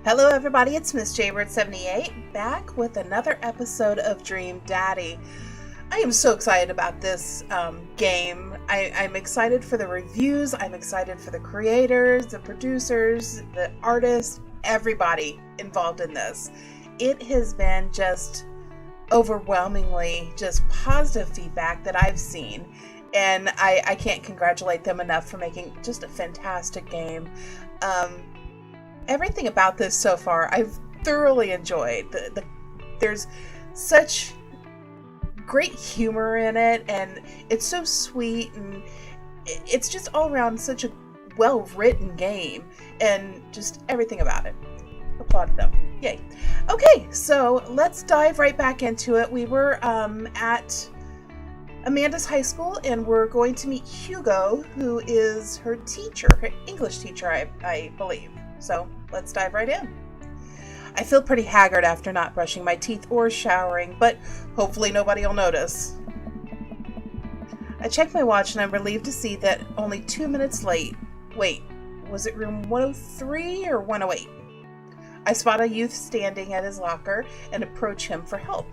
Hello everybody, it's Miss Jaybird78 back with another episode of Dream Daddy. I am so excited about this game. I'm excited for the reviews, I'm excited for the creators, the producers, the artists, everybody involved in this. It has been just overwhelmingly just positive feedback that I've seen. And I can't congratulate them enough for making just a fantastic game. Everything about this so far, I've thoroughly enjoyed. There's such great humor in it, and it's so sweet, and it's just all around such a well-written game, and just everything about it. Applaud them. Yay. Okay, so let's dive right back into it. We were at Amanda's high school, and we're going to meet Hugo, who is her teacher, her English teacher, I believe. So let's dive right in. I feel pretty haggard after not brushing my teeth or showering, but hopefully nobody will notice. I checked my watch and I'm relieved to see that only 2 minutes late. Wait, was it room 103 or 108? I spot a youth standing at his locker and approach him for help.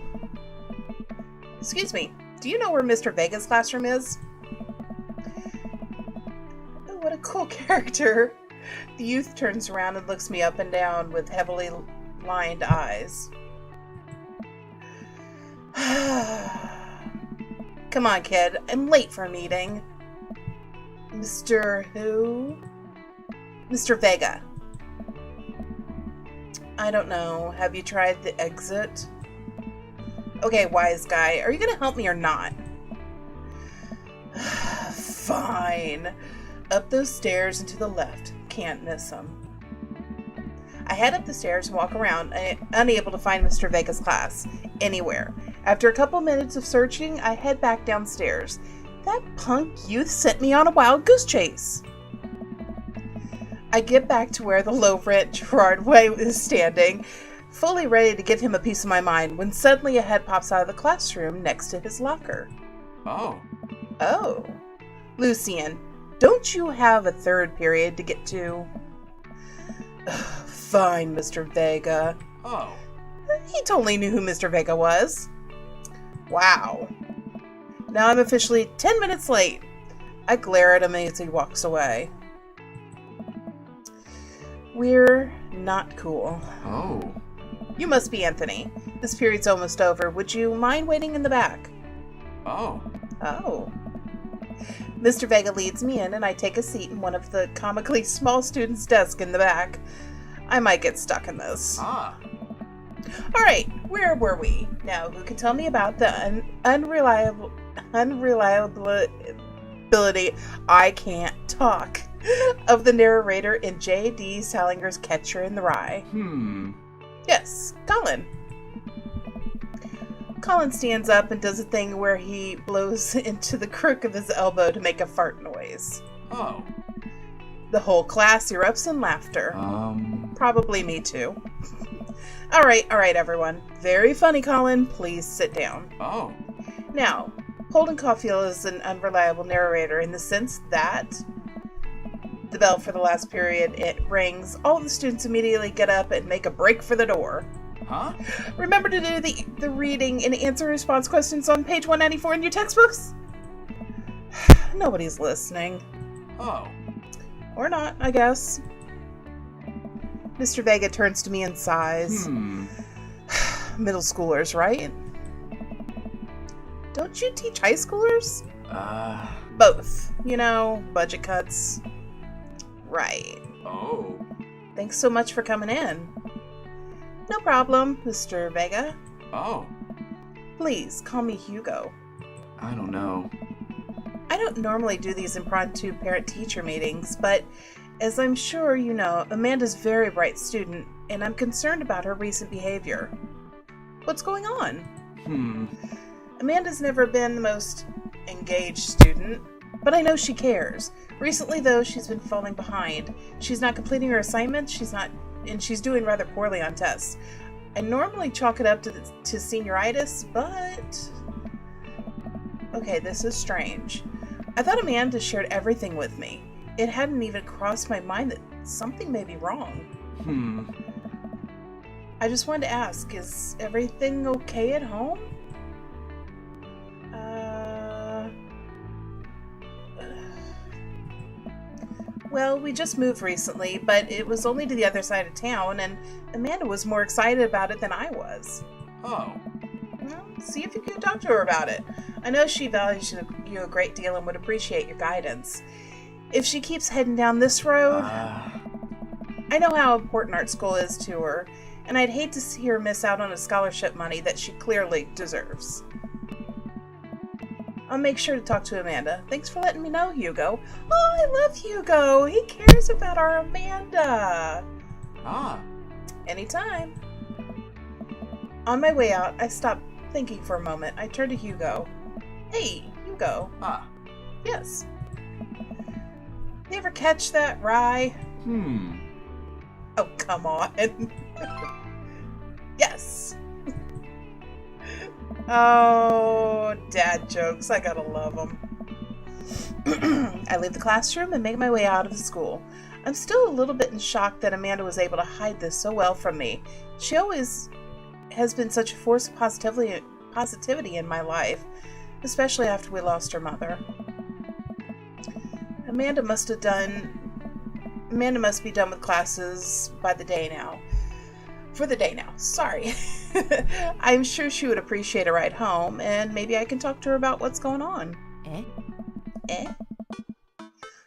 Excuse me, do you know where Mr. Vega's classroom is? Oh, what a cool character. The youth turns around and looks me up and down with heavily lined eyes. Come on, kid. I'm late for a meeting. Mr. who? Mr. Vega. I don't know. Have you tried the exit? Okay, wise guy. Are you going to help me or not? Fine. Up those stairs and to the left. Can't miss him. I head up the stairs and walk around, unable to find Mr. Vega's class anywhere. After a couple minutes of searching, I head back downstairs. That punk youth sent me on a wild goose chase. I get back to where the low-rent Gerard Way is standing, fully ready to give him a piece of my mind, when suddenly a head pops out of the classroom next to his locker. Oh. Lucien, don't you have a third period to get to? Fine, Mr. Vega. Oh. He totally knew who Mr. Vega was. Wow. Now I'm officially 10 minutes late. I glare at him as he walks away. We're not cool. Oh. You must be Anthony. This period's almost over. Would you mind waiting in the back? Oh. Mr. Vega leads me in, and I take a seat in one of the comically small students' desks in the back. I might get stuck in this. Alright, where were we? Now, who can tell me about the unreliability, I can't talk, of the narrator in J.D. Salinger's Catcher in the Rye? Yes, Colin. Colin stands up and does a thing where he blows into the crook of his elbow to make a fart noise. Oh. The whole class erupts in laughter. Probably me too. Alright, everyone. Very funny, Colin. Please sit down. Oh. Now, Holden Caulfield is an unreliable narrator in the sense that the bell for the last period, it rings, all the students immediately get up and make a break for the door. Huh? Remember to do the reading and answer response questions on page 194 in your textbooks? Nobody's listening. Oh. Or not, I guess. Mr. Vega turns to me and sighs. Middle schoolers, right? Don't you teach high schoolers? Both. You know, budget cuts. Right. Oh. Thanks so much for coming in. No problem, Mr. Vega. Oh. Please, call me Hugo. I don't know. I don't normally do these impromptu parent-teacher meetings, but as I'm sure you know, Amanda's a very bright student, and I'm concerned about her recent behavior. What's going on? Amanda's never been the most engaged student, but I know she cares. Recently, though, she's been falling behind. She's not completing her assignments, she's doing rather poorly on tests. I normally chalk it up to senioritis, but... Okay, this is strange. I thought Amanda shared everything with me. It hadn't even crossed my mind that something may be wrong. I just wanted to ask, is everything okay at home? Well, we just moved recently, but it was only to the other side of town, and Amanda was more excited about it than I was. Oh. Well, see if you can talk to her about it. I know she values you a great deal and would appreciate your guidance. If she keeps heading down this road, I know how important art school is to her, and I'd hate to see her miss out on a scholarship money that she clearly deserves. I'll make sure to talk to Amanda. Thanks for letting me know, Hugo. Oh, I love Hugo. He cares about our Amanda. Anytime. On my way out, I stopped thinking for a moment. I turned to Hugo. Hey, Hugo. Yes. You ever catch that rye? Oh, come on. Yes. Oh, dad jokes. I gotta love them. I leave the classroom and make my way out of the school. I'm still a little bit in shock that Amanda was able to hide this so well from me. She always has been such a force of positivity in my life, especially after we lost her mother. Amanda must be done with classes by the day now. For the day now, sorry. I'm sure she would appreciate a ride home, and maybe I can talk to her about what's going on. Eh?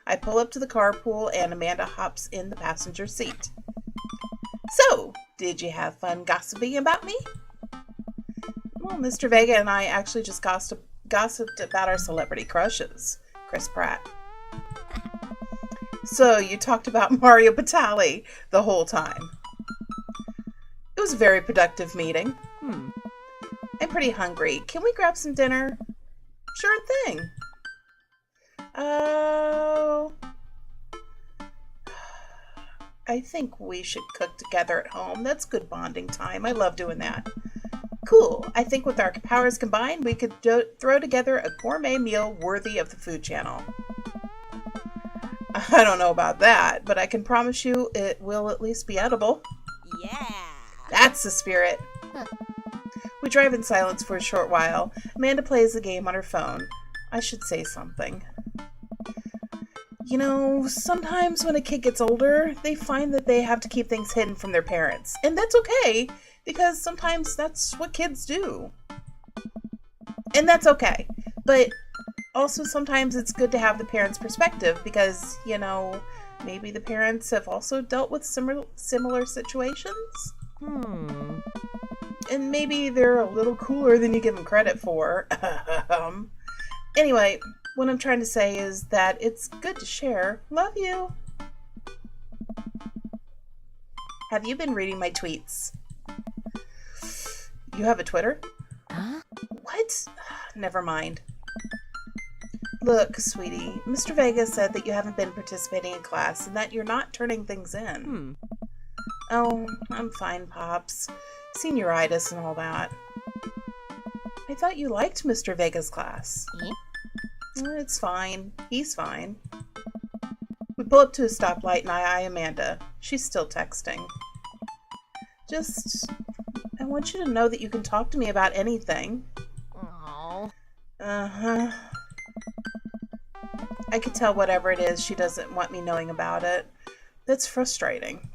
I pull up to the carpool, and Amanda hops in the passenger seat. So, did you have fun gossiping about me? Well, Mr. Vega and I actually just gossiped about our celebrity crushes. Chris Pratt. So, you talked about Mario Batali the whole time. It was a very productive meeting. I'm pretty hungry. Can we grab some dinner? Sure thing. I think we should cook together at home. That's good bonding time. I love doing that. Cool. I think with our powers combined, we could throw together a gourmet meal worthy of the Food Channel. I don't know about that, but I can promise you it will at least be edible. Yeah. That's the spirit. We drive in silence for a short while. Amanda plays the game on her phone. I should say something. You know, sometimes when a kid gets older, they find that they have to keep things hidden from their parents. And that's okay, because sometimes that's what kids do. And that's okay. But also sometimes it's good to have the parents' perspective, because, you know, maybe the parents have also dealt with similar situations. And maybe they're a little cooler than you give them credit for. Anyway, what I'm trying to say is that it's good to share. Love you. Have you been reading my tweets? You have a Twitter? Huh? What? Never mind. Look, sweetie, Mr. Vega said that you haven't been participating in class and that you're not turning things in. Oh, I'm fine, Pops. Senioritis and all that. I thought you liked Mr. Vega's class. It's fine. He's fine. We pull up to a stoplight and I eye Amanda. She's still texting. I want you to know that you can talk to me about anything. Aww. Uh-huh. I could tell whatever it is, she doesn't want me knowing about it. That's frustrating.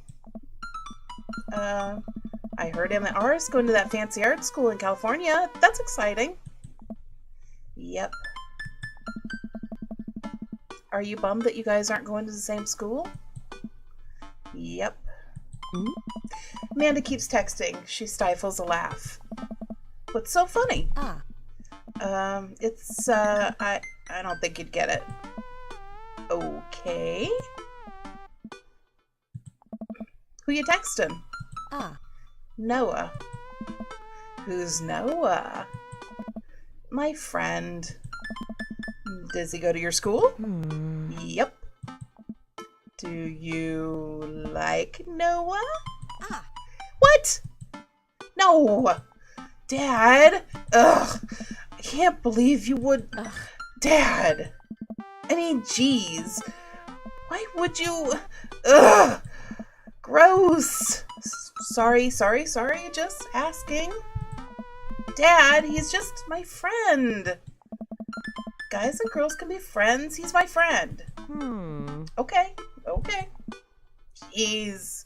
I heard MR is going to that fancy art school in California. That's exciting. Yep. Are you bummed that you guys aren't going to the same school? Yep. Amanda keeps texting. She stifles a laugh. What's so funny? It's, I don't think you'd get it. Okay. Who you texting? Noah. Who's Noah? My friend. Does he go to your school? Yep. Do you like Noah? What? No! Dad! Ugh! I can't believe you would... Dad! I mean, jeez. Why would you... Ugh! Gross! Sorry, just asking. Dad, he's just my friend. Guys and girls can be friends. He's my friend. Okay. Jeez.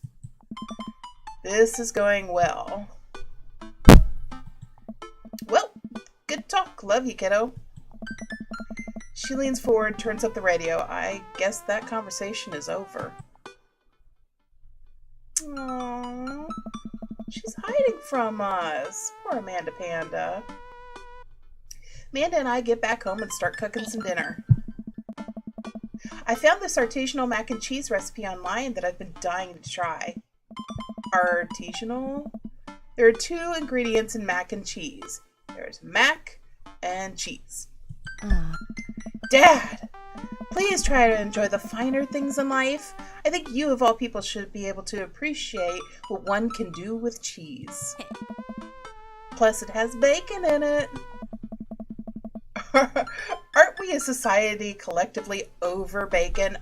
This is going well. Well, good talk. Love you, kiddo. She leans forward, turns up the radio. I guess that conversation is over. Aww. She's hiding from us. Poor Amanda Panda. Amanda and I get back home and start cooking some dinner. I found this artisanal mac and cheese recipe online that I've been dying to try. Artisanal? There are 2 ingredients in mac and cheese. There's mac and cheese. Dad, please try to enjoy the finer things in life. I think you, of all people, should be able to appreciate what one can do with cheese. Plus, it has bacon in it. Aren't we a society collectively over bacon?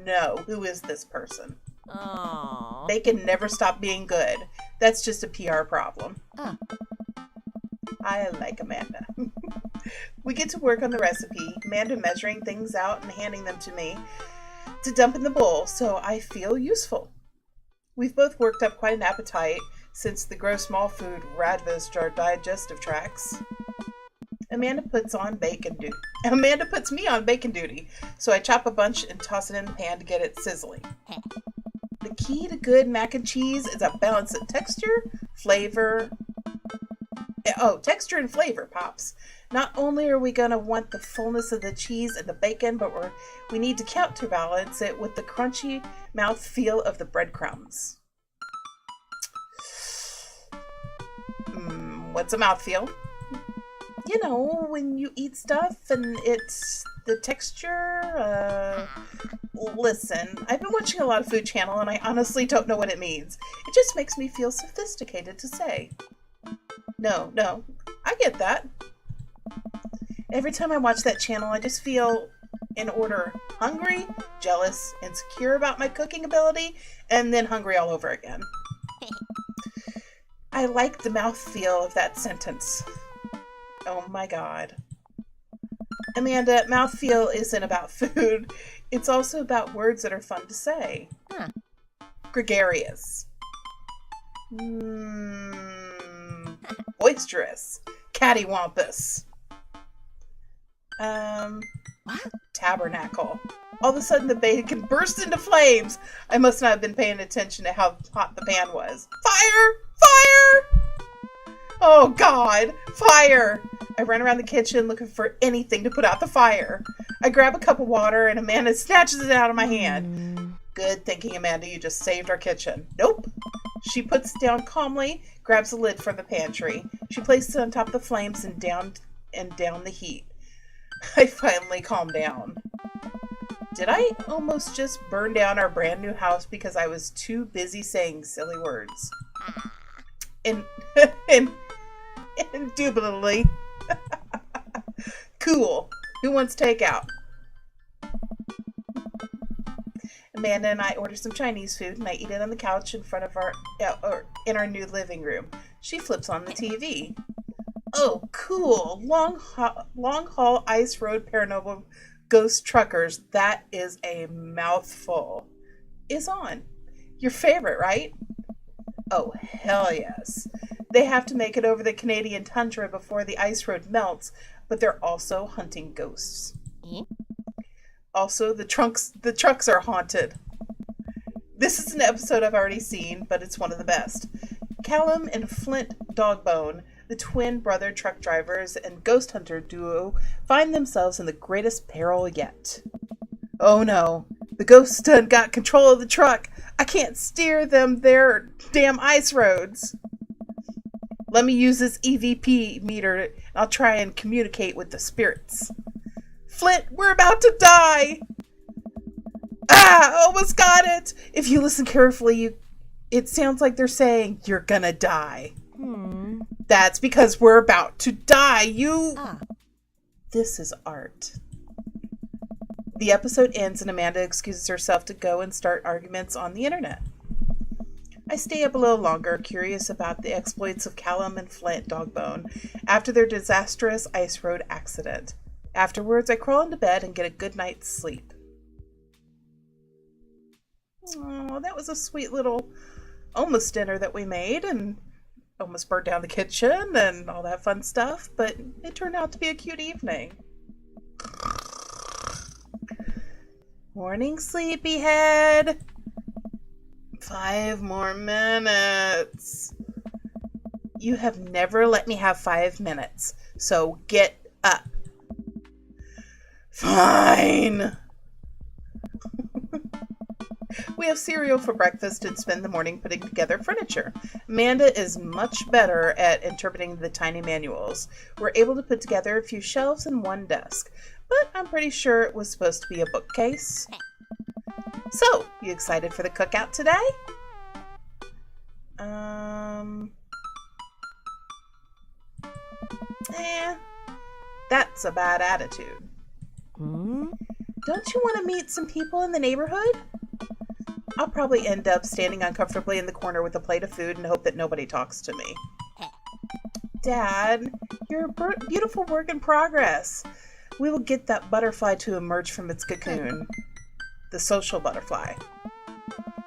No. Who is this person? Aww. Bacon never stopped being good. That's just a PR problem. I like Amanda. We get to work on the recipe, Amanda measuring things out and handing them to me to dump in the bowl, so I feel useful. We've both worked up quite an appetite since the gross small food ravaged our digestive tracts. Amanda puts me on bacon duty, so I chop a bunch and toss it in the pan to get it sizzling. The key to good mac and cheese is a balance of texture, flavor. Texture and flavor, Pops. Not only are we going to want the fullness of the cheese and the bacon, but we need to counterbalance it with the crunchy mouthfeel of the breadcrumbs. What's a mouthfeel? You know, when you eat stuff and it's the texture. Listen, I've been watching a lot of Food Channel and I honestly don't know what it means. It just makes me feel sophisticated to say. No, I get that. Every time I watch that channel, I just feel, in order, hungry, jealous, insecure about my cooking ability, and then hungry all over again. I like the mouthfeel of that sentence. Oh my god. Amanda, mouthfeel isn't about food. It's also about words that are fun to say. Gregarious. Boisterous. Cattywampus. Tabernacle. All of a sudden the bacon burst into flames. I must not have been paying attention to how hot the pan was. Fire! Fire! Oh god! Fire! I run around the kitchen looking for anything to put out the fire. I grab a cup of water and Amanda snatches it out of my hand. Good thinking, Amanda. You just saved our kitchen. Nope. She puts it down calmly, grabs the lid from the pantry. She places it on top of the flames and down the heat. I finally calm down. Did I almost just burn down our brand new house because I was too busy saying silly words? Indubitably. Cool. Who wants takeout? Amanda and I order some Chinese food and I eat it on the couch in front of in our new living room. She flips on the TV. Oh, cool. Long haul ice road paranormal ghost truckers. That is a mouthful. Is on. Your favorite, right? Oh, hell yes. They have to make it over the Canadian tundra before the ice road melts, but they're also hunting ghosts. Also, the trucks are haunted. This is an episode I've already seen, but it's one of the best. Callum and Flint Dogbone, the twin brother truck drivers and ghost hunter duo, find themselves in the greatest peril yet. Oh no, the ghosts done got control of the truck. I can't steer them their damn ice roads. Let me use this EVP meter and I'll try and communicate with the spirits. Flint, we're about to die! Almost got it! If you listen carefully, it sounds like they're saying, you're gonna die. That's because we're about to die. This is art. The episode ends and Amanda excuses herself to go and start arguments on the internet. I stay up a little longer, curious about the exploits of Callum and Flint Dogbone after their disastrous ice road accident. Afterwards, I crawl into bed and get a good night's sleep. Oh, that was a sweet little almost dinner that we made, and almost burnt down the kitchen and all that fun stuff, but it turned out to be a cute evening. Morning, sleepyhead. 5 more minutes. You have never let me have 5 minutes, so get up. Fine. We have cereal for breakfast and spend the morning putting together furniture. Amanda is much better at interpreting the tiny manuals. We're able to put together a few shelves and one desk, but I'm pretty sure it was supposed to be a bookcase. So, you excited for the cookout today? That's a bad attitude. Don't you want to meet some people in the neighborhood? I'll probably end up standing uncomfortably in the corner with a plate of food and hope that nobody talks to me. Dad, you're a beautiful work in progress. We will get that butterfly to emerge from its cocoon. The social butterfly.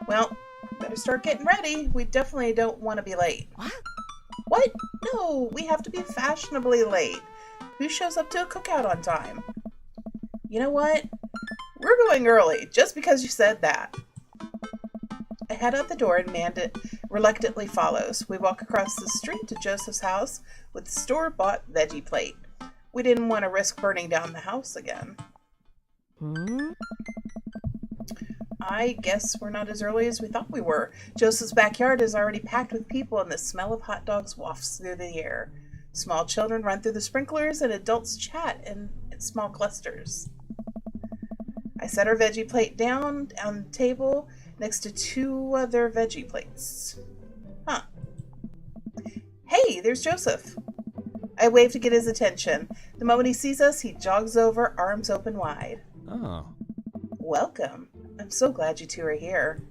Well, better start getting ready. We definitely don't want to be late. What? No, we have to be fashionably late. Who shows up to a cookout on time? You know what? We're going early, just because you said that. I head out the door and Amanda reluctantly follows. We walk across the street to Joseph's house with the store-bought veggie plate. We didn't want to risk burning down the house again. I guess we're not as early as we thought we were. Joseph's backyard is already packed with people and the smell of hot dogs wafts through the air. Small children run through the sprinklers and adults chat in small clusters. I set our veggie plate down on the table next to 2 other veggie plates. Hey, there's Joseph. I wave to get his attention. The moment he sees us, he jogs over, arms open wide. Oh. Welcome. I'm so glad you 2 are here.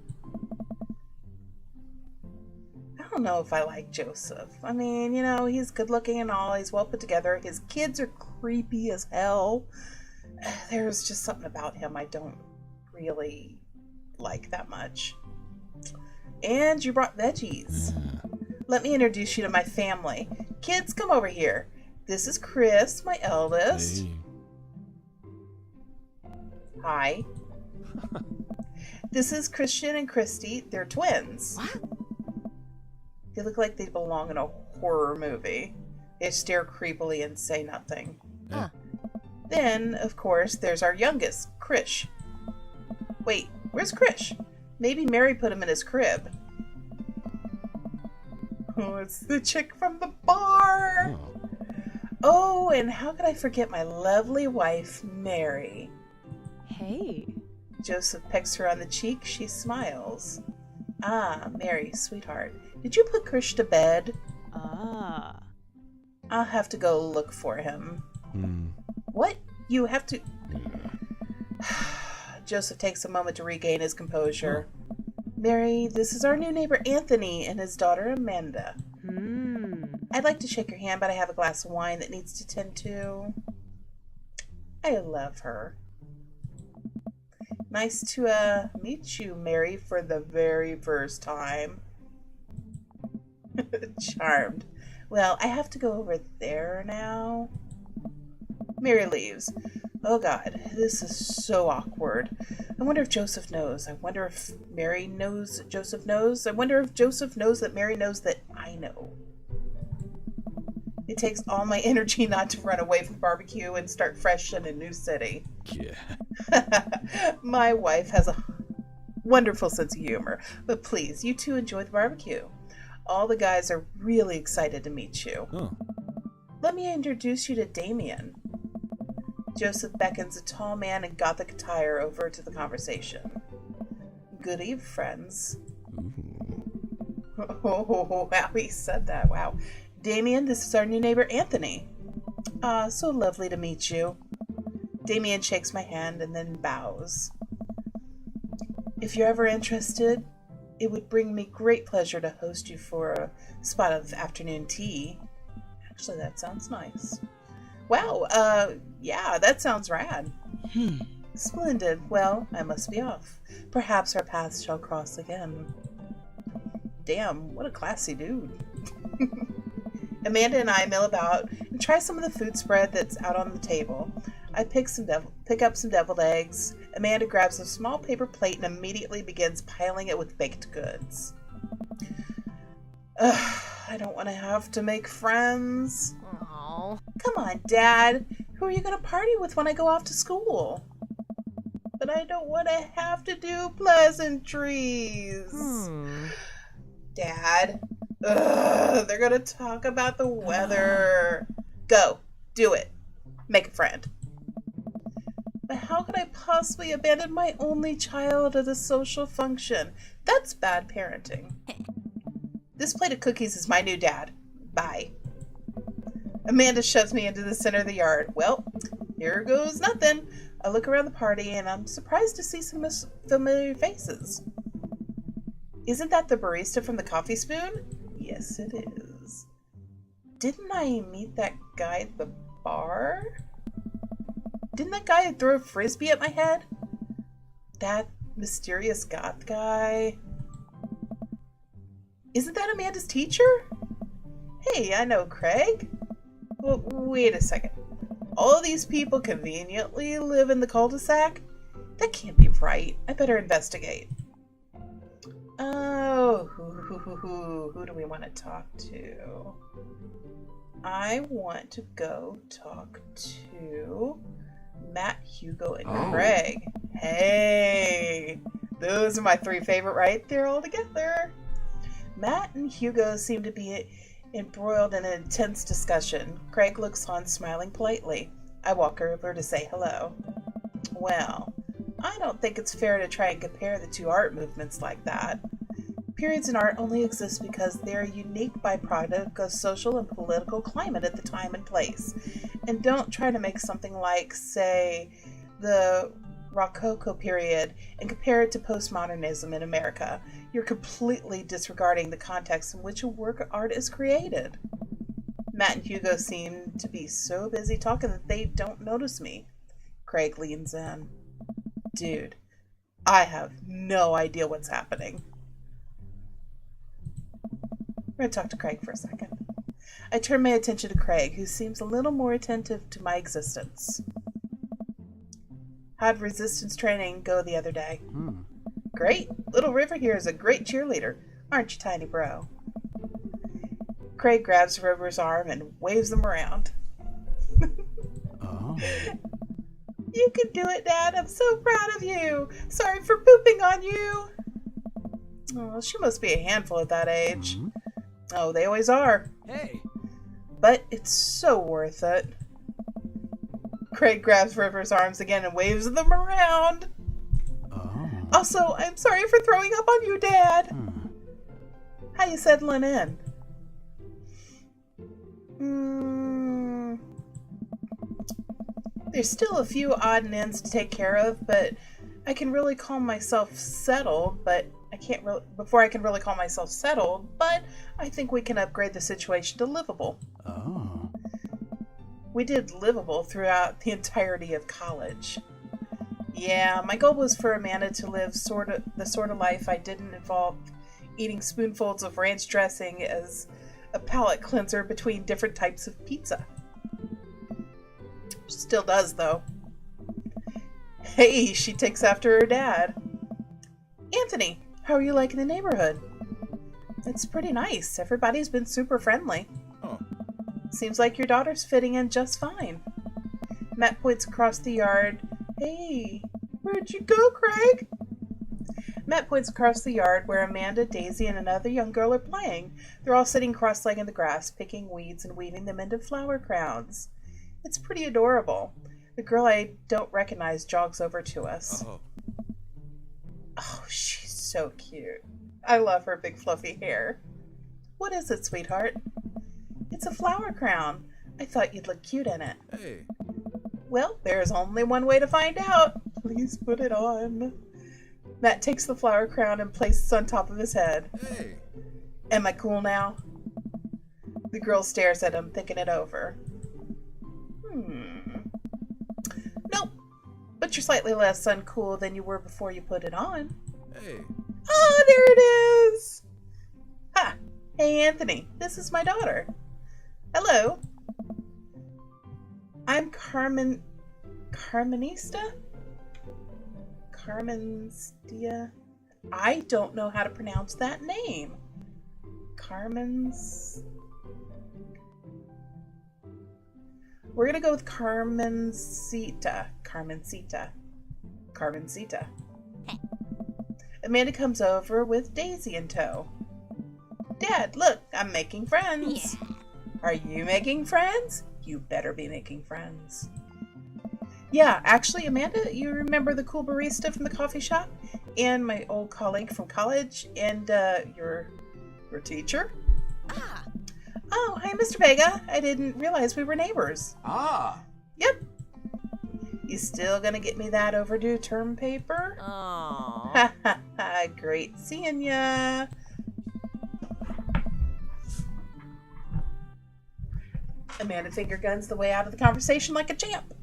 I don't know if I like Joseph. I mean, you know, he's good looking and all. He's well put together. His kids are creepy as hell. There's just something about him I don't really like that much. And you brought veggies. Let me introduce you to my family. Kids, come over here. This is Chris, my eldest. Hey. Hi. This is Christian and Christy. They're twins. What? They look like they belong in a horror movie. They stare creepily and say nothing. Huh. Then, of course, there's our youngest, Krish. Wait, where's Krish? Maybe Mary put him in his crib. Oh, it's the chick from the bar. Oh, and how could I forget my lovely wife, Mary? Hey. Joseph pecks her on the cheek. She smiles. Ah, Mary, sweetheart. Did you put Krish to bed? Ah. I'll have to go look for him. Hmm. What? You have to... Yeah. Joseph takes a moment to regain his composure. Mary, this is our new neighbor Anthony and his daughter Amanda. I'd like to shake your hand, but I have a glass of wine that needs to tend to. I love her. Nice to meet you, Mary, for the very first time. Charmed. Well, I have to go over there now. Mary leaves. Oh God, this is so awkward. I wonder if Joseph knows. I wonder if Mary knows Joseph knows. I wonder if Joseph knows that Mary knows that I know. It takes all my energy not to run away from barbecue and start fresh in a new city. Yeah. My wife has a wonderful sense of humor, but please, you 2 enjoy the barbecue. All the guys are really excited to meet you. Oh. Let me introduce you to Damien. Joseph beckons a tall man in gothic attire over to the conversation. Good eve, friends. Ooh. Oh, wow, he said that. Wow. Damien, this is our new neighbor, Anthony. Ah, so lovely to meet you. Damien shakes my hand and then bows. If you're ever interested, It would bring me great pleasure to host you for a spot of afternoon tea. Actually, that sounds nice. Wow, yeah, that sounds rad. Splendid. Well, I must be off. Perhaps our paths shall cross again. Damn, what a classy dude. Amanda and I mill about and try some of the food spread that's out on the table. I pick up some deviled eggs. Amanda grabs a small paper plate and immediately begins piling it with baked goods. I don't want to have to make friends. Aww. Come on, Dad. Who are you going to party with when I go off to school? But I don't want to have to do pleasantries. Dad. They're going to talk about the weather. Go. Do it. Make a friend. But how could I possibly abandon my only child at a social function? That's bad parenting. This plate of cookies is my new dad. Bye. Amanda shoves me into the center of the yard. Well, here goes nothing. I look around the party and I'm surprised to see some familiar faces. Isn't that the barista from the Coffee Spoon? Yes, it is. Didn't I meet that guy at the bar? Didn't that guy throw a frisbee at my head? That mysterious goth guy? Isn't that Amanda's teacher? Hey, I know Craig. Well, wait a second. All of these people conveniently live in the cul-de-sac? That can't be right. I better investigate. Oh, who do we want to talk to? I want to go talk to Matt, Hugo, and Craig. Hey, those are my three favorite right there all together. Matt and Hugo seem to be embroiled in an intense discussion. Craig looks on, smiling politely. I walk over to say hello. Well, I don't think it's fair to try and compare the two art movements like that. Periods in art only exist because they're a unique byproduct of social and political climate at the time and place. And don't try to make something like, say, the Rococo period and compare it to postmodernism in America. You're completely disregarding the context in which a work of art is created. Matt and Hugo seem to be so busy talking that they don't notice me. Craig leans in. Dude, I have no idea what's happening. We're going to talk to Craig for a second. I turn my attention to Craig, who seems a little more attentive to my existence. How'd resistance training go the other day? Great. Little River here is a great cheerleader. Aren't you, tiny bro? Craig grabs River's arm and waves them around. Oh. You can do it, Dad. I'm so proud of you. Sorry for pooping on you. Oh, she must be a handful at that age. Oh, they always are. Hey. But it's so worth it. Craig grabs River's arms again and waves them around. Oh. Also, I'm sorry for throwing up on you, Dad. How you settling in? There's still a few odd and ends to take care of, but I can really call myself settled, but I can't really, before I can really call myself settled, but I think we can upgrade the situation to livable. Oh. We did livable throughout the entirety of college. Yeah, my goal was for Amanda to live the sort of life I didn't involve eating spoonfuls of ranch dressing as a palate cleanser between different types of pizza. Still does, though. Hey, she takes after her dad. Anthony, how are you liking the neighborhood? It's pretty nice. Everybody's been super friendly. Oh. Seems like your daughter's fitting in just fine. Matt points across the yard. Hey, where'd you go, Craig? Matt points across the yard where Amanda, Daisy, and another young girl are playing. They're all sitting cross-legged in the grass, picking weeds and weaving them into flower crowns. It's pretty adorable. The girl I don't recognize jogs over to us. Oh, she's so cute. I love her big fluffy hair. What is it, sweetheart? It's a flower crown. I thought you'd look cute in it. Hey. Well, there's only one way to find out. Please put it on. Matt takes the flower crown and places it on top of his head. Hey. Am I cool now? The girl stares at him, thinking it over. Nope. But you're slightly less uncool than you were before you put it on. Hey. Oh, there it is! Ha! Hey, Anthony. This is my daughter. Hello. I'm Carmenista? Carmenstia? I don't know how to pronounce that name. We're gonna go with Carmencita. Amanda comes over with Daisy in tow. Dad, look, I'm making friends. Yeah. Are you making friends? You better be making friends. Yeah, actually, Amanda, you remember the cool barista from the coffee shop? And my old colleague from college? And your teacher? Ah. Oh, hi, Mr. Vega. I didn't realize we were neighbors. Ah. Yep. You still gonna get me that overdue term paper? Oh. Ha ha ha. Great seeing ya. Amanda finger guns the way out of the conversation like a champ.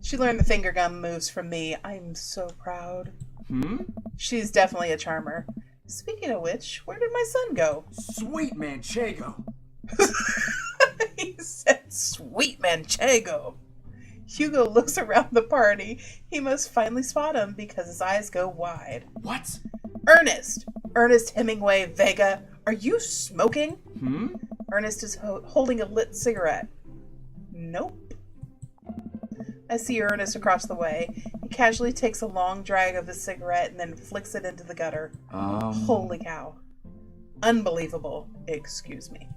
She learned the finger gun moves from me. I'm so proud. She's definitely a charmer. Speaking of which, where did my son go? Sweet Manchego. He said, sweet Manchego. Hugo looks around the party. He must finally spot him because his eyes go wide. What? Ernest Hemingway Vega. Are you smoking? Ernest is holding a lit cigarette. Nope. I see Ernest across the way. He casually takes a long drag of his cigarette and then flicks it into the gutter. Holy cow. Unbelievable. Excuse me.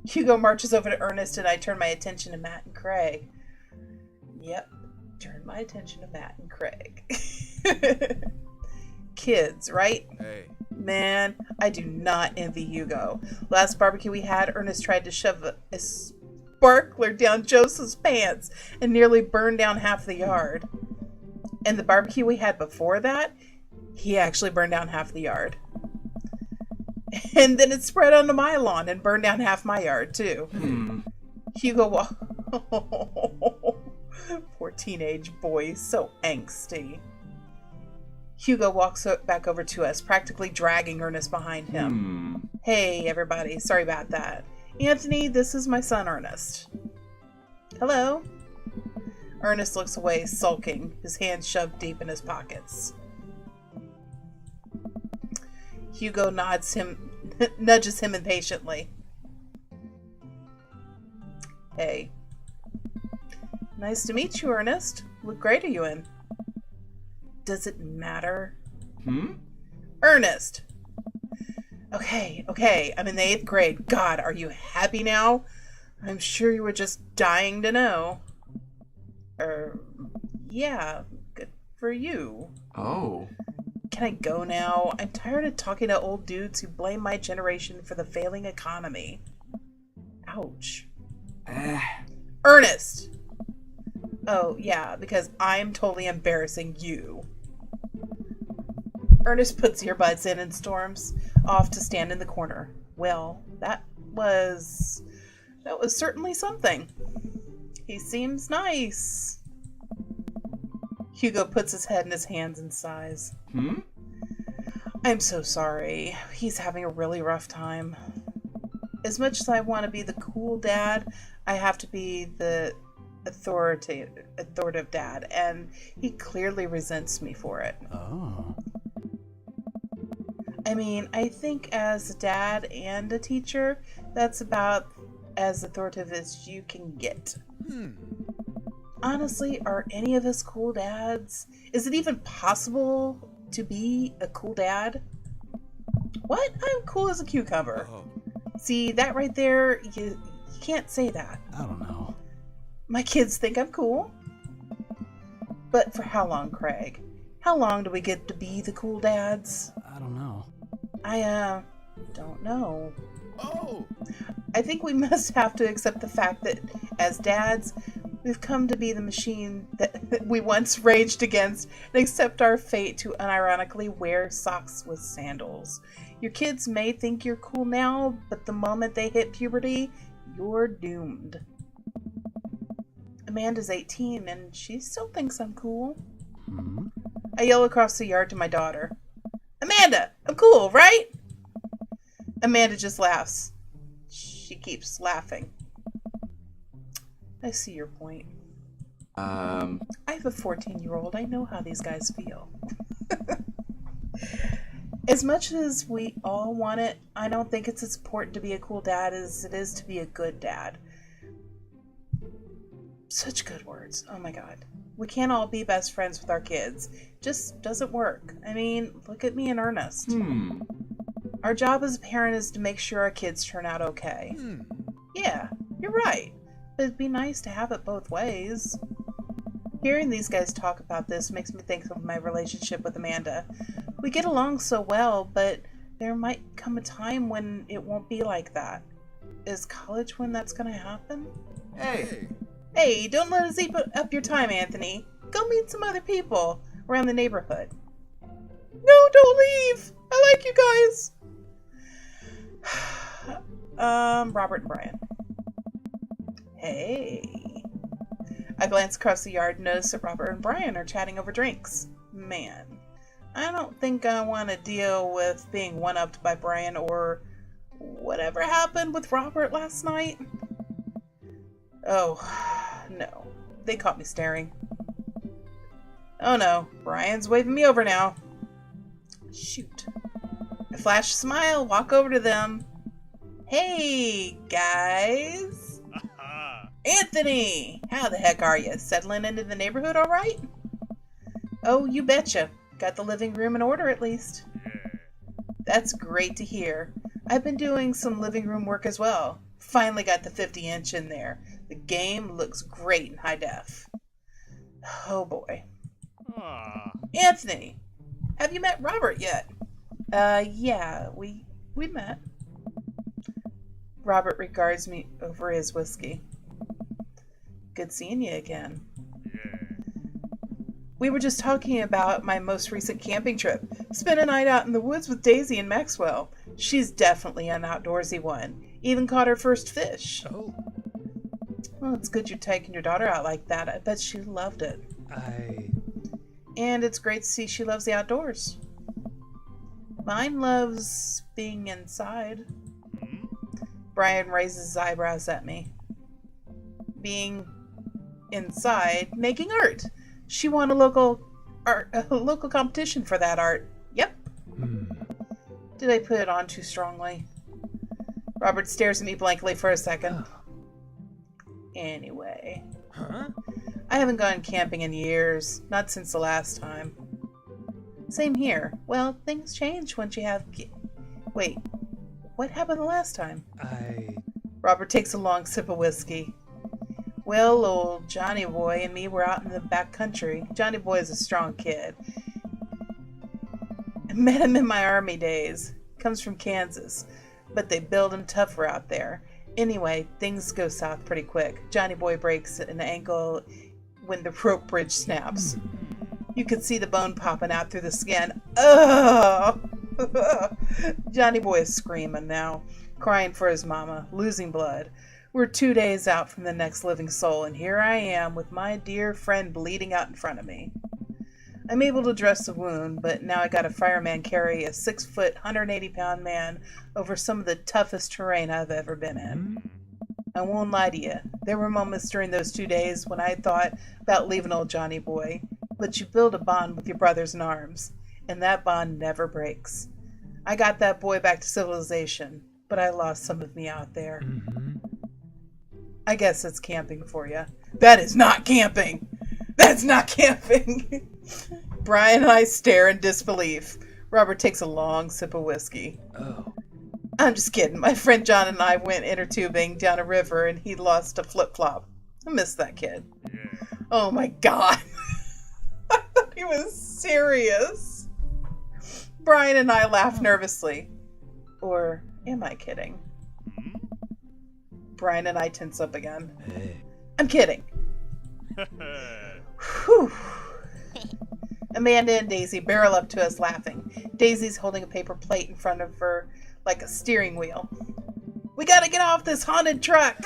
Hugo marches over to Ernest and I turn my attention to Matt and Craig. Yep. Turn my attention to Matt and Craig. Kids, right? Hey. Man, I do not envy Hugo. Last barbecue we had, Ernest tried to shove a sparkler down Joseph's pants and nearly burned down half the yard. And the barbecue we had before that, he actually burned down half the yard. And then it spread onto my lawn and burned down half my yard too. Hugo poor teenage boy, so angsty. Hugo walks back over to us, practically dragging Ernest behind him. Hey, everybody. Sorry about that. Anthony, this is my son, Ernest. Hello. Ernest looks away, sulking, his hands shoved deep in his pockets. Hugo nudges him impatiently. Hey. Nice to meet you, Ernest. What grade are you in? Does it matter? Ernest! Okay. I'm in the 8th grade. God, are you happy now? I'm sure you were just dying to know. Yeah. Good for you. Oh. Can I go now? I'm tired of talking to old dudes who blame my generation for the failing economy. Ouch. Ernest! Oh, yeah, because I'm totally embarrassing you. Ernest puts earbuds in and storms off to stand in the corner. Well, that was certainly something. He seems nice. Hugo puts his head in his hands and sighs. I'm so sorry. He's having a really rough time. As much as I want to be the cool dad, I have to be the authoritative dad, and he clearly resents me for it. Oh. I mean, I think as a dad and a teacher, that's about as authoritative as you can get. Honestly, are any of us cool dads? Is it even possible to be a cool dad? What? I'm cool as a cucumber. See, that right there, you can't say that. I don't know. My kids think I'm cool. But for how long, Craig? How long do we get to be the cool dads? I don't know. I don't know. Oh. I think we must have to accept the fact that as dads, We've come to be the machine that we once raged against and accept our fate to unironically wear socks with sandals. Your kids may think you're cool now, but the moment they hit puberty, you're doomed. Amanda's 18 and she still thinks I'm cool. Hmm? I yell across the yard to my daughter. Amanda, I'm cool, right? Amanda just laughs. She keeps laughing. I see your point. I have a 14-year-old. I know how these guys feel. As much as we all want it, I don't think it's as important to be a cool dad as it is to be a good dad. Such good words. Oh my god. We can't all be best friends with our kids. Just doesn't work. I mean, look at me and Ernest. Our job as a parent is to make sure our kids turn out okay. Yeah, you're right. But it'd be nice to have it both ways. Hearing these guys talk about this makes me think of my relationship with Amanda. We get along so well, but there might come a time when it won't be like that. Is college when that's gonna happen? Hey. Hey, don't let us eat up your time, Anthony. Go meet some other people around the neighborhood. No, don't leave! I like you guys! Robert and Brian. Hey. I glance across the yard and notice that Robert and Brian are chatting over drinks. Man, I don't think I want to deal with being one-upped by Brian or whatever happened with Robert last night. Oh, no. They caught me staring. Oh no, Brian's waving me over now. Shoot. I flash a smile, walk over to them. Hey, guys. Anthony! How the heck are you? Settling into the neighborhood all right? Oh, you betcha. Got the living room in order at least. That's great to hear. I've been doing some living room work as well. Finally got the 50-inch in there. The game looks great in high def. Oh boy. Anthony, have you met Robert yet? Yeah, we met. Robert regards me over his whiskey. Good seeing you again. We were just talking about my most recent camping trip. Spent a night out in the woods with Daisy and Maxwell. She's definitely an outdoorsy one. Even caught her first fish. Oh. Well, it's good you're taking your daughter out like that. I bet she loved it. And it's great to see she loves the outdoors. Mine loves being inside. Brian raises his eyebrows at me. Being inside, making art. She won a local competition for that art. Yep. Did I put it on too strongly? Robert stares at me blankly for a second. Anyway. I haven't gone camping in years. Not since the last time. Same here. Well, things change once you have... Wait. What happened the last time? Robert takes a long sip of whiskey. Well, old Johnny Boy and me were out in the back country. Johnny Boy is a strong kid. I met him in my army days. Comes from Kansas. But they build him tougher out there. Anyway, things go south pretty quick. Johnny Boy breaks an ankle when the rope bridge snaps. You can see the bone popping out through the skin. Ugh! Johnny Boy is screaming now, crying for his mama, losing blood. We're 2 days out from the next living soul, and here I am with my dear friend bleeding out in front of me. I'm able to dress the wound, but now I got a fireman carry a 6-foot, 180-pound man over some of the toughest terrain I've ever been in. I won't lie to you. There were moments during those 2 days when I thought about leaving old Johnny Boy, but you build a bond with your brothers in arms, and that bond never breaks. I got that boy back to civilization, but I lost some of me out there. I guess it's camping for you. That is not camping! That's not camping! Brian and I stare in disbelief. Robert takes a long sip of whiskey. I'm just kidding. My friend John and I went inner tubing down a river and he lost a flip-flop. I miss that kid. Oh my god. I thought he was serious. Brian and I laugh nervously. Or am I kidding? Brian and I tense up again. I'm kidding. Whew. Amanda and Daisy barrel up to us laughing. Daisy's holding a paper plate in front of her like a steering wheel. We gotta get off this haunted truck!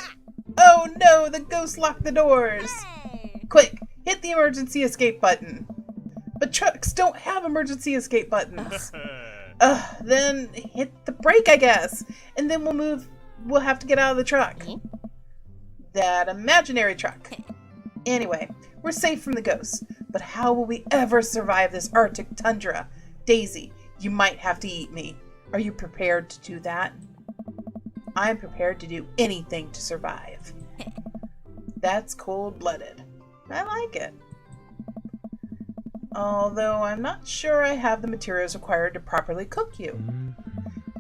Oh no, the ghost locked the doors! Quick, hit the emergency escape button. But trucks don't have emergency escape buttons. Then hit the brake, I guess. And then we'll have to get out of the truck. That imaginary truck. Anyway, we're safe from the ghosts. But how will we ever survive this Arctic tundra? Daisy, you might have to eat me. Are you prepared to do that? I'm prepared to do anything to survive. That's cold-blooded. I like it. Although I'm not sure I have the materials required to properly cook you.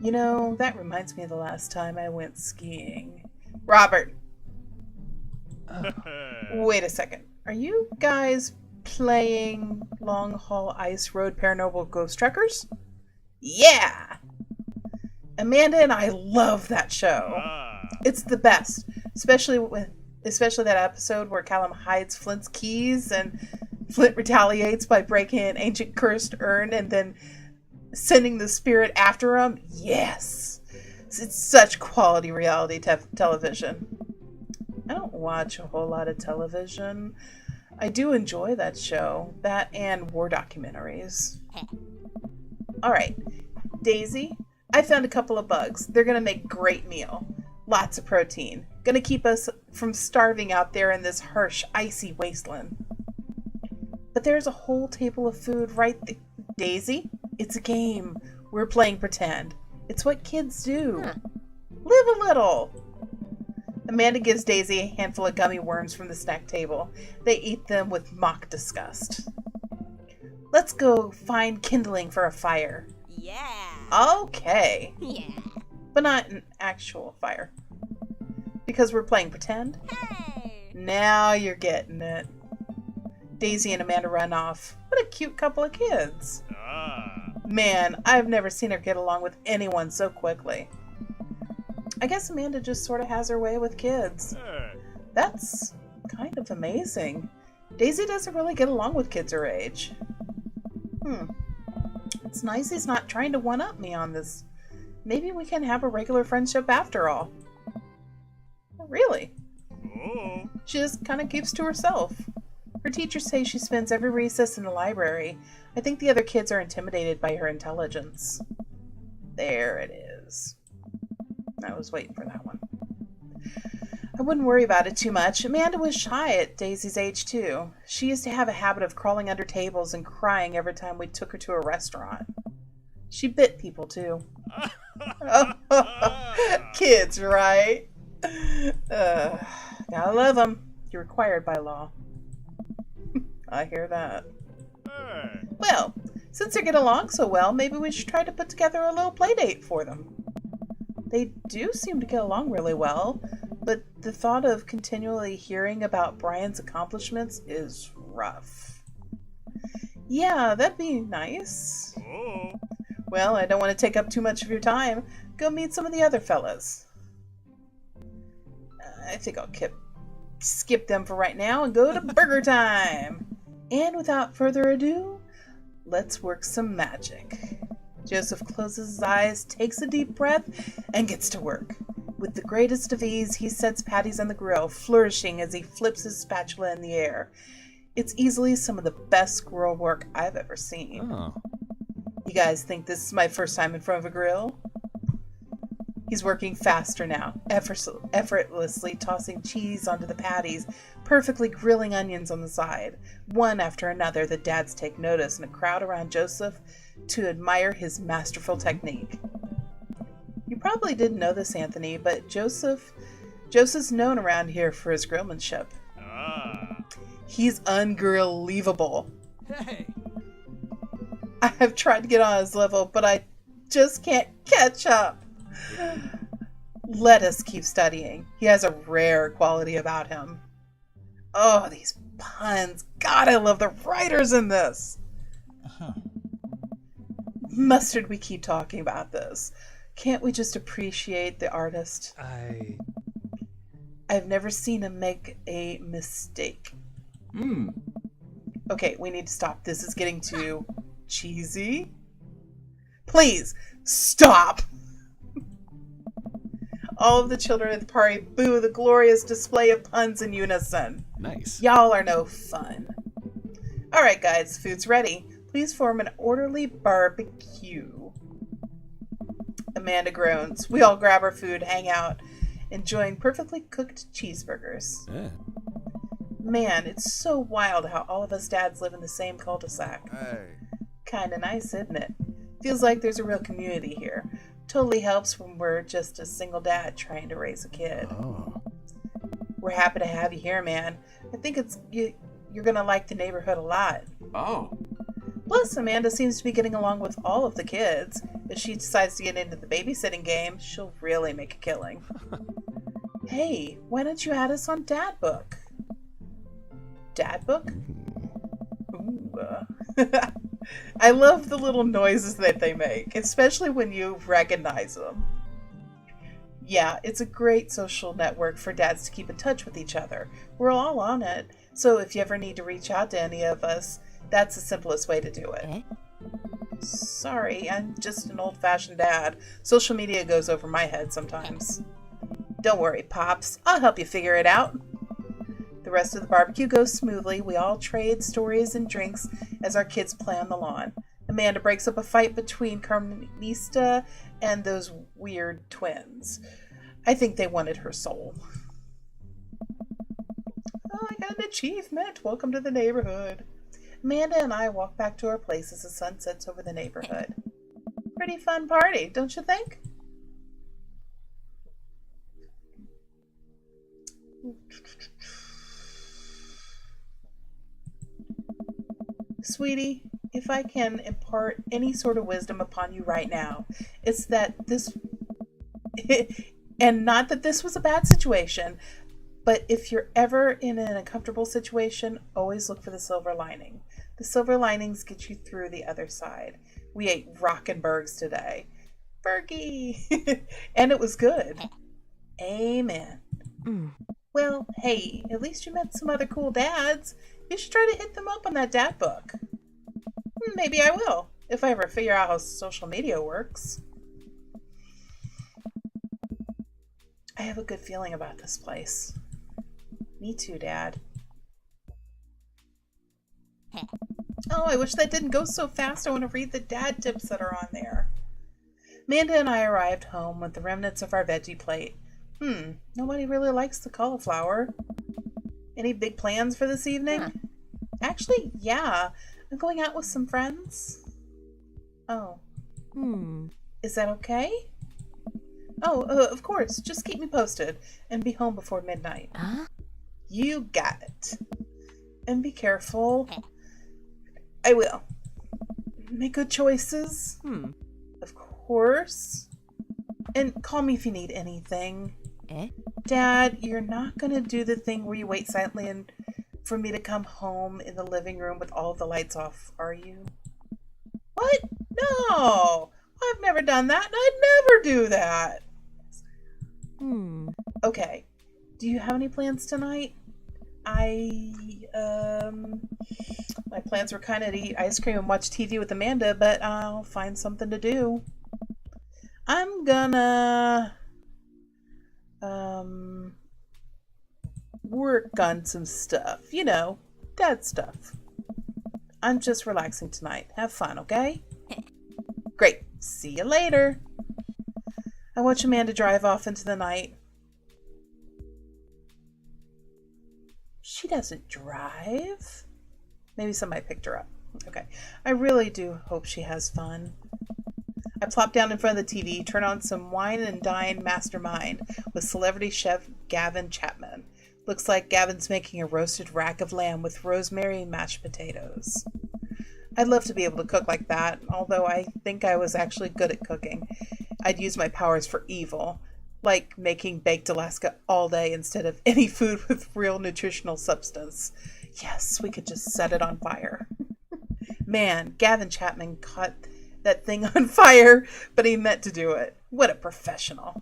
You know, that reminds me of the last time I went skiing. Robert! Wait a second. Are you guys playing Long Haul Ice Road Paranormal Ghost Trekkers? Yeah! Amanda and I love that show. It's the best, especially that episode where Callum hides Flint's keys and Flint retaliates by breaking an ancient cursed urn and then sending the spirit after him. Yes! It's such quality reality television. I don't watch a whole lot of television. I do enjoy that show. That and war documentaries. Alright, Daisy, I found a couple of bugs. They're gonna make a great meal. Lots of protein. Gonna keep us from starving out there in this harsh, icy wasteland. But there's a whole table of food right there. Daisy, it's a game. We're playing pretend. It's what kids do. Live a little. Amanda gives Daisy a handful of gummy worms from the snack table. They eat them with mock disgust. Let's go find kindling for a fire. Yeah. Okay. Yeah. But not an actual fire. Because we're playing pretend? Hey. Now you're getting it. Daisy and Amanda run off. What a cute couple of kids. Man, I've never seen her get along with anyone so quickly. I guess Amanda just sort of has her way with kids. That's kind of amazing. Daisy doesn't really get along with kids her age. It's nice he's not trying to one-up me on this. Maybe we can have a regular friendship after all. Really? She just kind of keeps to herself. Her teachers say she spends every recess in the library. I think the other kids are intimidated by her intelligence. There it is. I was waiting for that one. I wouldn't worry about it too much. Amanda was shy at Daisy's age, too. She used to have a habit of crawling under tables and crying every time we took her to a restaurant. She bit people, too. Kids, right? Gotta love them. You're required by law. I hear that. Well, since they get along so well, maybe we should try to put together a little play date for them. They do seem to get along really well, but the thought of continually hearing about Brian's accomplishments is rough. Yeah, that'd be nice. Well, I don't want to take up too much of your time. Go meet some of the other fellas. I think I'll skip them for right now and go to burger time. And without further ado, let's work some magic. Joseph closes his eyes, takes a deep breath, and gets to work. With the greatest of ease, he sets patties on the grill, flourishing as he flips his spatula in the air. It's easily some of the best squirrel work I've ever seen. You guys think this is my first time in front of a grill? He's working faster now, effortlessly tossing cheese onto the patties, perfectly grilling onions on the side. One after another, the dads take notice and a crowd around Joseph to admire his masterful technique. You probably didn't know this, Anthony, but Joseph's known around here for his grillmanship. He's ungrill-leavable. Hey. I have tried to get on his level, but I just can't catch up. Let us keep studying. He has a rare quality about him. Oh, these puns. God, I love the writers in this. Mustard we keep talking about this? Can't we just appreciate the artist? I've never seen him make a mistake. Mmm. Okay, we need to stop. This is getting too cheesy. Please, stop! All of the children at the party boo the glorious display of puns in unison. Nice. Y'all are no fun. Alright guys, food's ready. Please form an orderly barbecue. Amanda groans. We all grab our food, hang out, enjoying perfectly cooked cheeseburgers. Yeah. Man, it's so wild how all of us dads live in the same cul-de-sac. Hey. Kinda nice, isn't it? Feels like there's a real community here. Totally helps when we're just a single dad trying to raise a kid. Oh. We're happy to have you here, man. I think you're gonna like the neighborhood a lot. Oh. Plus, Amanda seems to be getting along with all of the kids. If she decides to get into the babysitting game, she'll really make a killing. Hey, why don't you add us on Dad Book? Dad Book? Ooh. I love the little noises that they make, especially when you recognize them. Yeah, it's a great social network for dads to keep in touch with each other. We're all on it, so if you ever need to reach out to any of us, that's the simplest way to do it. Sorry, I'm just an old-fashioned dad. Social media goes over my head sometimes. Don't worry, Pops. I'll help you figure it out. The rest of the barbecue goes smoothly. We all trade stories and drinks as our kids play on the lawn. Amanda breaks up a fight between Carmenista and those weird twins. I think they wanted her soul. Oh, I got an achievement. Welcome to the neighborhood. Amanda and I walk back to our place as the sun sets over the neighborhood. Pretty fun party, don't you think? Sweetie, if I can impart any sort of wisdom upon you right now, it's that this, and not that this was a bad situation, but if you're ever in an uncomfortable situation, always look for the silver lining. The silver linings get you through the other side. We ate Rockenbergs today. Bergie! And it was good. Amen. Well, hey, at least you met some other cool dads. You should try to hit them up on that dad book. Maybe I will, if I ever figure out how social media works. I have a good feeling about this place. Me too, Dad. Oh, I wish that didn't go so fast. I want to read the dad tips that are on there. Amanda and I arrived home with the remnants of our veggie plate. Nobody really likes the cauliflower. Any big plans for this evening? Actually, yeah. I'm going out with some friends. Oh. Is that okay? Oh, of course. Just keep me posted and be home before midnight. You got it. And be careful. I will. Make good choices. Of course. And call me if you need anything. Dad, you're not going to do the thing where you wait silently and for me to come home in the living room with all the lights off, are you? What? No! I've never done that, and I'd never do that. Okay. Do you have any plans tonight? My plans were kind of to eat ice cream and watch TV with Amanda, but I'll find something to do. I'm gonna work on some stuff. You know, dad stuff. I'm just relaxing tonight. Have fun, okay? Great. See you later. I watch Amanda drive off into the night. She doesn't drive. Maybe somebody picked her up. Okay. I really do hope she has fun. I plop down in front of the TV, turn on some Wine and Dine Mastermind with celebrity chef Gavin Chapman. Looks like Gavin's making a roasted rack of lamb with rosemary and mashed potatoes. I'd love to be able to cook like that, although I think I was actually good at cooking. I'd use my powers for evil, like making baked Alaska all day instead of any food with real nutritional substance. Yes, we could just set it on fire. Man, Gavin Chapman caught that thing on fire, but he meant to do it. What a professional.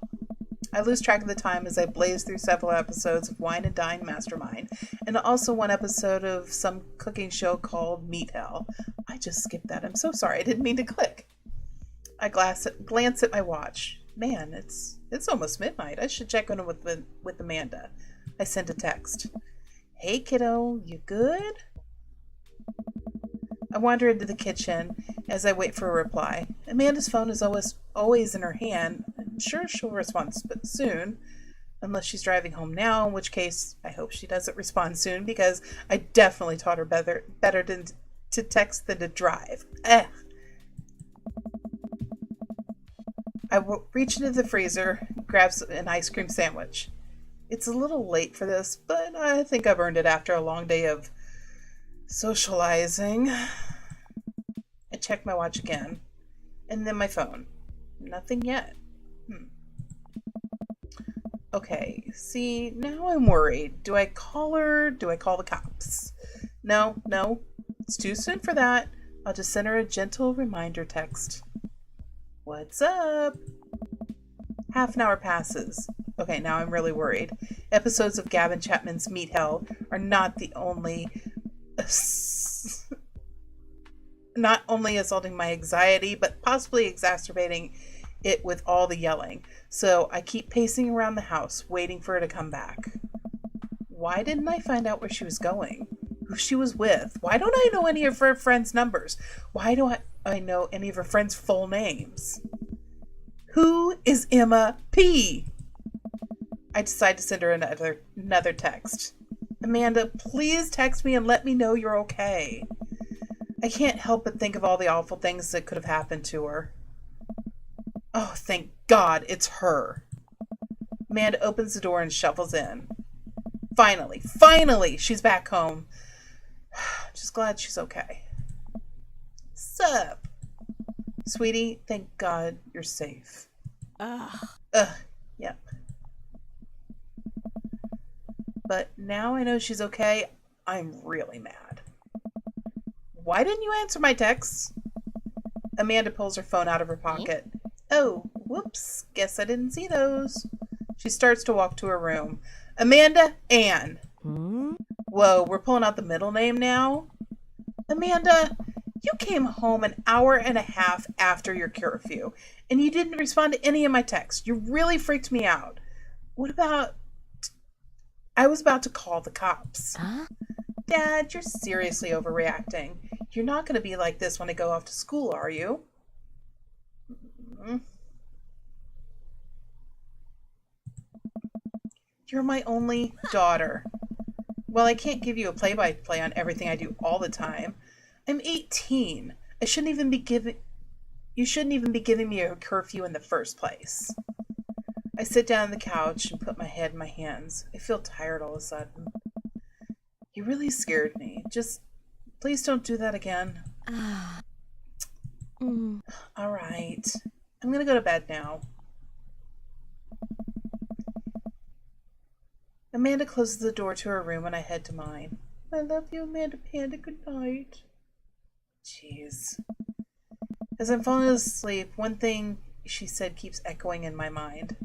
I lose track of the time as I blaze through several episodes of Wine and Dine Mastermind, and also one episode of some cooking show called Meat Hell. I just skipped that. I'm so sorry. I didn't mean to click. I glance at my watch. Man, it's almost midnight. I should check in with Amanda. I sent a text. Hey, kiddo, you good? I wander into the kitchen as I wait for a reply. Amanda's phone is always in her hand. I'm sure she'll respond soon, unless she's driving home now, in which case I hope she doesn't respond soon, because I definitely taught her better to text than to drive. I reach into the freezer, grabs an ice cream sandwich. It's a little late for this, but I think I've earned it after a long day of socializing. I check my watch again, and then my phone. Nothing yet. Okay, see, now I'm worried. Do I call her? Do I call the cops? No, it's too soon for that. I'll just send her a gentle reminder text. What's up? Half an hour passes. Okay, now I'm really worried. Episodes of Gavin Chapman's Meat Hell are not only assaulting my anxiety, but possibly exacerbating it with all the yelling. So I keep pacing around the house, waiting for her to come back. Why didn't I find out where she was going? Who she was with? Why don't I know any of her friends' numbers? Why don't I know any of her friends' full names? Who is Emma P? I decide to send her another text. Amanda, please text me and let me know you're okay. I can't help but think of all the awful things that could have happened to her. Oh, thank God, it's her. Amanda opens the door and shuffles in. Finally, she's back home. Just glad she's okay. Sup? Sweetie, thank God you're safe. Yep. But now I know she's okay, I'm really mad. Why didn't you answer my texts? Amanda pulls her phone out of her pocket. Oh, whoops, guess I didn't see those. She starts to walk to her room. Amanda Ann. Whoa, we're pulling out the middle name now? Amanda, you came home an hour and a half after your curfew, and you didn't respond to any of my texts. You really freaked me out. What about... I was about to call the cops. Huh? Dad, you're seriously overreacting. You're not going to be like this when I go off to school, are you? You're my only daughter. Well, I can't give you a play-by-play on everything I do all the time. I'm 18. You shouldn't even be giving me a curfew in the first place. I sit down on the couch and put my head in my hands. I feel tired all of a sudden. You really scared me. Just please don't do that again. All right. I'm gonna go to bed now. Amanda closes the door to her room and I head to mine. I love you, Amanda Panda. Good night. Jeez. As I'm falling asleep, one thing she said keeps echoing in my mind.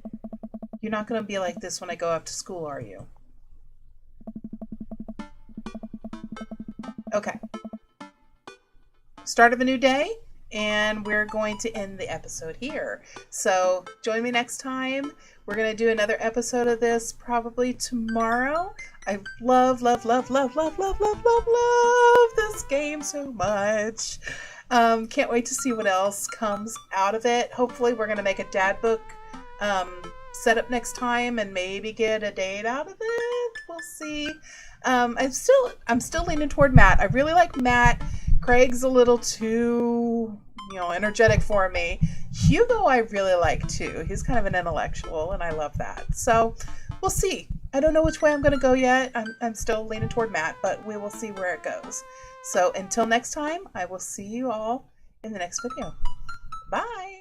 You're not going to be like this when I go off to school, are you? Okay. Start of a new day, and we're going to end the episode here. So join me next time. We're going to do another episode of this probably tomorrow. I love this game so much. Can't wait to see what else comes out of it. Hopefully we're going to make a dad book set up next time and maybe get a date out of it. We'll see. I'm still leaning toward Matt. I really like Matt. Craig's a little too, energetic for me. Hugo I really like too. He's kind of an intellectual and I love that. So we'll see. I don't know which way I'm going to go yet. I'm still leaning toward Matt, but we will see where it goes. So until next time, I will see you all in the next video. Bye.